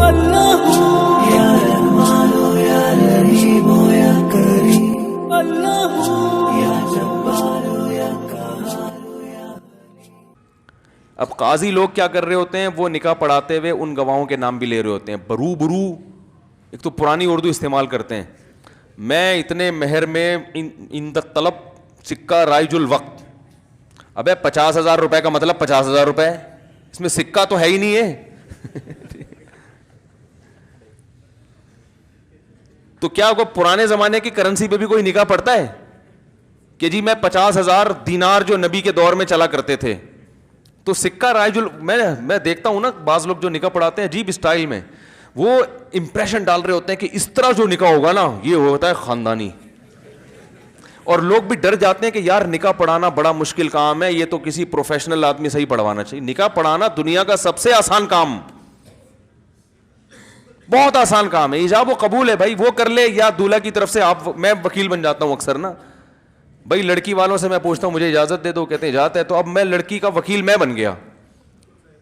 اللہ یا رحمان یا رحیم یا کریم، اللہ یا جبار یا قہار یا۔ اب قاضی لوگ کیا کر رہے ہوتے ہیں، وہ نکاح پڑھاتے ہوئے ان گواہوں کے نام بھی لے رہے ہوتے ہیں، برو برو، ایک تو پرانی اردو استعمال کرتے ہیں، میں اتنے مہر میں اند طلب سکہ رائج الوقت، ابے 50,000 روپے کا مطلب 50,000 روپے، اس میں سکہ تو ہے ہی نہیں ہے۔ تو کیا کوئی پرانے زمانے کی کرنسی پہ بھی کوئی نکاح پڑتا ہے کہ جی میں 50,000 دینار جو نبی کے دور میں چلا کرتے تھے تو سکہ رائج میں دیکھتا ہوں نا بعض لوگ جو نکاح پڑھاتے ہیں عجیب اسٹائل میں، وہ امپریشن ڈال رہے ہوتے ہیں کہ اس طرح جو نکاح ہوگا نا یہ ہوتا ہے خاندانی، اور لوگ بھی ڈر جاتے ہیں کہ یار نکاح پڑھانا بڑا مشکل کام ہے، یہ تو کسی پروفیشنل آدمی سے ہی پڑھوانا چاہیے۔ نکاح پڑھانا دنیا کا سب سے آسان کام، بہت آسان کام ہے، ایجاب و قبول ہے بھائی، وہ کر لے یا دولہا کی طرف سے آپ، میں وکیل بن جاتا ہوں اکثر نا بھائی، لڑکی والوں سے میں پوچھتا ہوں مجھے اجازت دے دو، کہتے ہیں اجازت ہے، تو اب میں لڑکی کا وکیل میں بن گیا،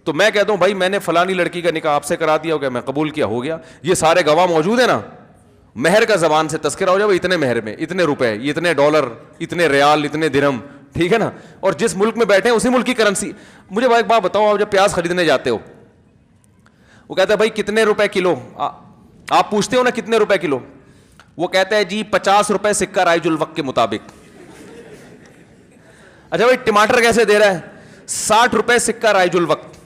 تو میں کہتا ہوں بھائی میں نے فلانی لڑکی کا نکاح آپ سے کرا دیا ہو گیا، میں قبول کیا، ہو گیا، یہ سارے گواہ موجود ہیں نا، مہر کا زبان سے تذکرہ ہو جائے، وہ اتنے مہر میں اتنے روپے، اتنے ڈالر، اتنے ریال، اتنے درہم، ٹھیک ہے نا، اور جس ملک میں بیٹھے ہیں اسی ملک کی کرنسی۔ مجھے بھائی ایک بات بتاؤ، آپ جب پیاز خریدنے جاتے ہو وہ کہتا ہے بھائی کتنے روپے کلو، آپ پوچھتے ہو نا کتنے روپے کلو، وہ کہتا ہے جی 50 روپے سکہ رائج الوقت کے مطابق۔ اچھا بھائی ٹماٹر کیسے دے رہا ہے، 60 روپے سکہ رائج الوقت،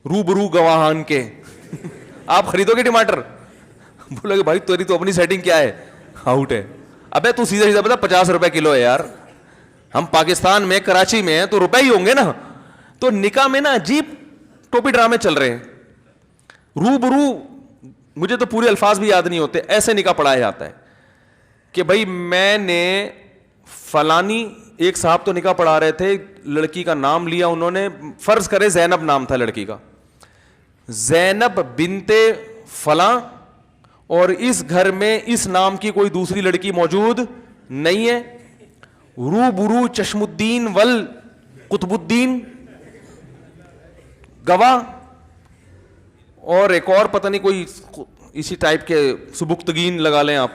روبرو گواہان کے۔ آپ خریدو گے ٹماٹر، بولو گے بھائی تیری تو اپنی سیٹنگ کیا ہے، آؤٹ ہے، ابے تو سیدھا سیدھا بتا 50 روپے کلو ہے یار، ہم پاکستان میں کراچی میں ہیں تو روپے ہی ہوں گے نا۔ تو نکاح میں نا عجیب ٹوپی ڈرامے چل رہے ہیں، روبرو، مجھے تو پورے الفاظ بھی یاد نہیں ہوتے، ایسے نکاح پڑھایا جاتا ہے کہ بھائی میں نے فلانی، ایک صاحب تو نکاح پڑھا رہے تھے، لڑکی کا نام لیا انہوں نے، فرض کرے زینب نام تھا لڑکی کا، زینب بنت فلاں، اور اس گھر میں اس نام کی کوئی دوسری لڑکی موجود نہیں ہے، روبرو چشم الدین ول قطب الدین گواہ، اور ایک اور پتہ نہیں کوئی اسی ٹائپ کے سبکتگین لگا لیں آپ،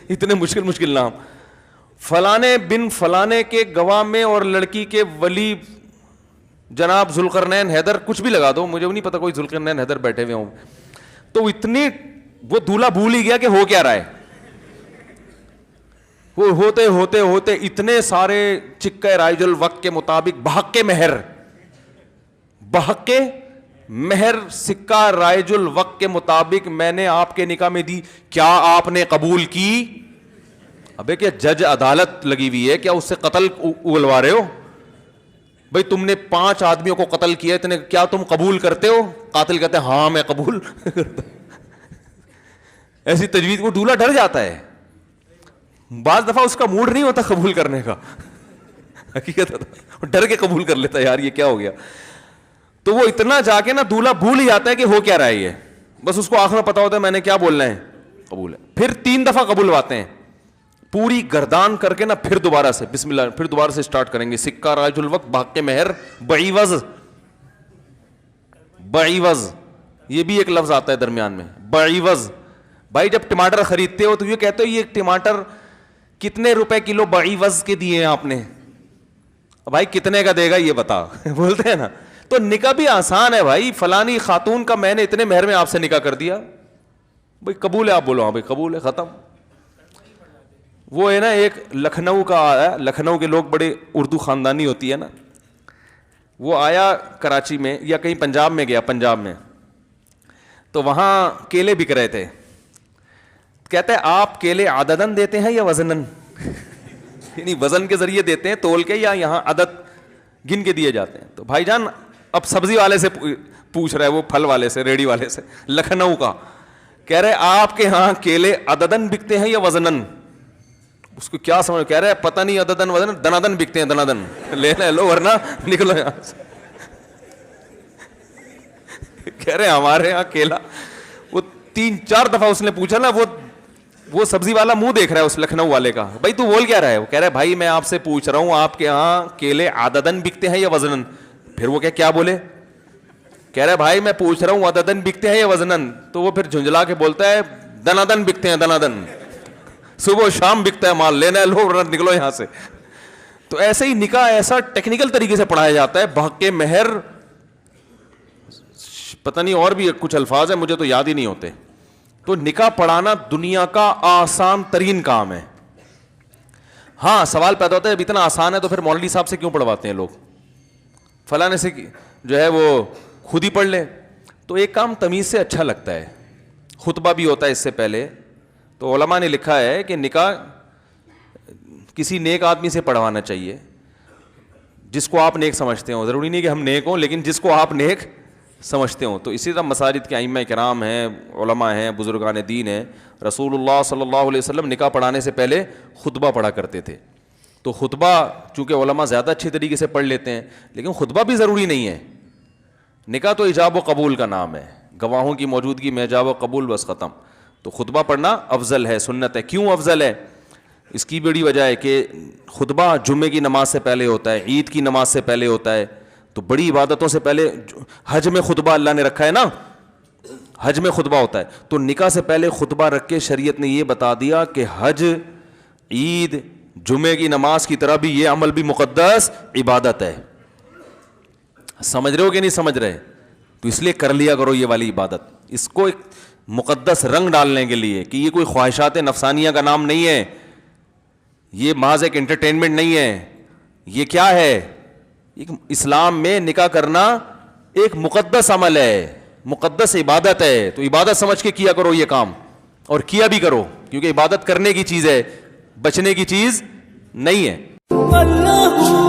اتنے مشکل مشکل نام، فلانے بن فلانے کے گواہ میں، اور لڑکی کے ولی جناب ذوالقرنین حیدر، کچھ بھی لگا دو، مجھے نہیں پتا کوئی ذوالقرنین حیدر بیٹھے ہوئے ہوں، تو اتنی وہ دولہا بھول ہی گیا کہ ہو کیا رہا ہے، وہ ہوتے ہوتے ہوتے اتنے سارے چکہ رائج الوقت کے مطابق بحق مہر، بحق مہر سکہ رائج الوقت کے مطابق میں نے آپ کے نکاح میں دی، کیا آپ نے قبول کی؟ ابے کیا جج عدالت لگی ہوئی ہے کیا، اس سے قتل اگلوا رہے ہو؟ بھائی تم نے 5 آدمیوں کو قتل کیا اتنے، کیا تم قبول کرتے ہو؟ قاتل کہتے ہیں ہاں میں قبول کرتا ہوں۔ ایسی تجویز کو دولہا ڈر جاتا ہے، بعض دفعہ اس کا موڈ نہیں ہوتا قبول کرنے کا، حقیقت ڈر کے قبول کر لیتا ہے، یار یہ کیا ہو گیا، تو وہ اتنا جا کے نا دولہا بھول ہی جاتا ہے کہ ہو کیا رہا ہے یہ، بس اس کو آخر میں پتا ہوتا ہے میں نے کیا بولنا ہے، قبول ہے۔ پھر 3 دفعہ قبولواتے ہیں، پوری گردان کر کے نا، پھر دوبارہ سے بسم اللہ، پھر دوبارہ سے سٹارٹ کریں گے، سکہ رائج الوقت بحق مہر بعوض، بعوض یہ بھی ایک لفظ آتا ہے درمیان میں، بعوض۔ بھائی جب ٹماٹر خریدتے ہو تو یہ کہتے ہو یہ ٹماٹر کتنے روپے کلو بعوض کے دیے ہیں آپ نے، بھائی کتنے کا دے گا یہ بتا، بولتے ہیں نا۔ تو نکاح بھی آسان ہے بھائی، فلانی خاتون کا میں نے اتنے مہر میں آپ سے نکاح کر دیا، بھائی قبول ہے، آپ بولو ہاں بھائی قبول ہے، ختم۔ وہ ہے نا ایک لکھنؤ کا آیا، لکھنؤ کے لوگ بڑے اردو خاندانی ہوتی ہے نا، وہ آیا کراچی میں یا کہیں پنجاب میں گیا، پنجاب میں تو وہاں کیلے بک رہے تھے، کہتے ہیں آپ کیلے عددن دیتے ہیں یا وزنن، یعنی وزن کے ذریعے دیتے ہیں تول کے، یا یہاں عدد گن کے دیے جاتے ہیں؟ تو بھائی جان اب سبزی والے سے پوچھ رہا ہے، وہ پھل والے سے، ریڑھی والے سے، لکھنؤ کا، کہہ رہے آپ کے ہاں کیلے عددن بکتے ہیں یا وزنن؟ اس کو کیا سمجھ، کہہ رہے پتہ نہیں عددن وزنن، دنادن بکتے ہیں، دنادن لے لو ورنہ نکلو یہاں سے۔ کہہ رہے ہمارے ہاں کیلا، وہ 3-4 دفعہ اس نے پوچھا نا، وہ سبزی والا منہ دیکھ رہا ہے اس لکھنؤ والے کا، بھائی تو بول کیا رہا ہے؟ وہ کہہ رہا ہے بھائی میں آپ سے پوچھ رہا ہوں آپ کے ہاں کیلے عددن بکتے ہیں یا وزنن؟ پھر وہ کیا بولے؟ کہہ رہا ہے بھائی میں پوچھ رہا ہوں عددن بکتے ہیں یا وزنن؟ تو وہ پھر جھنجلا کے بولتا ہے دنادن بکتے ہیں، دنادن، صبح و شام بکتا ہے مال، لینا ہے لو ورنہ نکلو یہاں سے. تو ایسے ہی نکاح ایسا ٹیکنیکل طریقے سے پڑھایا جاتا ہے. بحق مہر، پتہ نہیں اور بھی کچھ الفاظ ہیں مجھے تو یاد ہی نہیں ہوتے. تو نکاح پڑھانا دنیا کا آسان ترین کام ہے. ہاں سوال پیدا ہوتا ہے اب اتنا آسان ہے تو پھر مولوی صاحب سے کیوں پڑھواتے ہیں لوگ، فلاں سے جو ہے وہ خود ہی پڑھ لے. تو ایک کام تمیز سے اچھا لگتا ہے. خطبہ بھی ہوتا ہے اس سے پہلے. تو علماء نے لکھا ہے کہ نکاح کسی نیک آدمی سے پڑھوانا چاہیے جس کو آپ نیک سمجھتے ہوں. ضروری نہیں کہ ہم نیک ہوں، لیکن جس کو آپ نیک سمجھتے ہوں. تو اسی طرح مساجد کے ائمہ کرام ہیں، علماء ہیں، بزرگان دین ہیں. رسول اللہ صلی اللہ علیہ وسلم نکاح پڑھانے سے پہلے خطبہ پڑھا کرتے تھے. تو خطبہ چونکہ علماء زیادہ اچھی طریقے سے پڑھ لیتے ہیں، لیکن خطبہ بھی ضروری نہیں ہے. نکاح تو ایجاب و قبول کا نام ہے، گواہوں کی موجودگی میں ایجاب و قبول بس ختم. تو خطبہ پڑھنا افضل ہے، سنت ہے. کیوں افضل ہے؟ اس کی بڑی وجہ ہے کہ خطبہ جمعے کی نماز سے پہلے ہوتا ہے، عید کی نماز سے پہلے ہوتا ہے. تو بڑی عبادتوں سے پہلے حج میں خطبہ اللہ نے رکھا ہے نا، حج میں خطبہ ہوتا ہے. تو نکاح سے پہلے خطبہ رکھ کے شریعت نے یہ بتا دیا کہ حج، عید، جمعے کی نماز کی طرح بھی یہ عمل بھی مقدس عبادت ہے. سمجھ رہے ہو کہ نہیں سمجھ رہے؟ تو اس لیے کر لیا کرو یہ والی عبادت. اس کو ایک مقدس رنگ ڈالنے کے لیے کہ یہ کوئی خواہشات نفسانیہ کا نام نہیں ہے، یہ محض ایک انٹرٹینمنٹ نہیں ہے. یہ کیا ہے؟ ایک اسلام میں نکاح کرنا ایک مقدس عمل ہے، مقدس عبادت ہے. تو عبادت سمجھ کے کیا کرو یہ کام، اور کیا بھی کرو، کیونکہ عبادت کرنے کی چیز ہے، بچنے کی چیز نہیں ہے. اللہ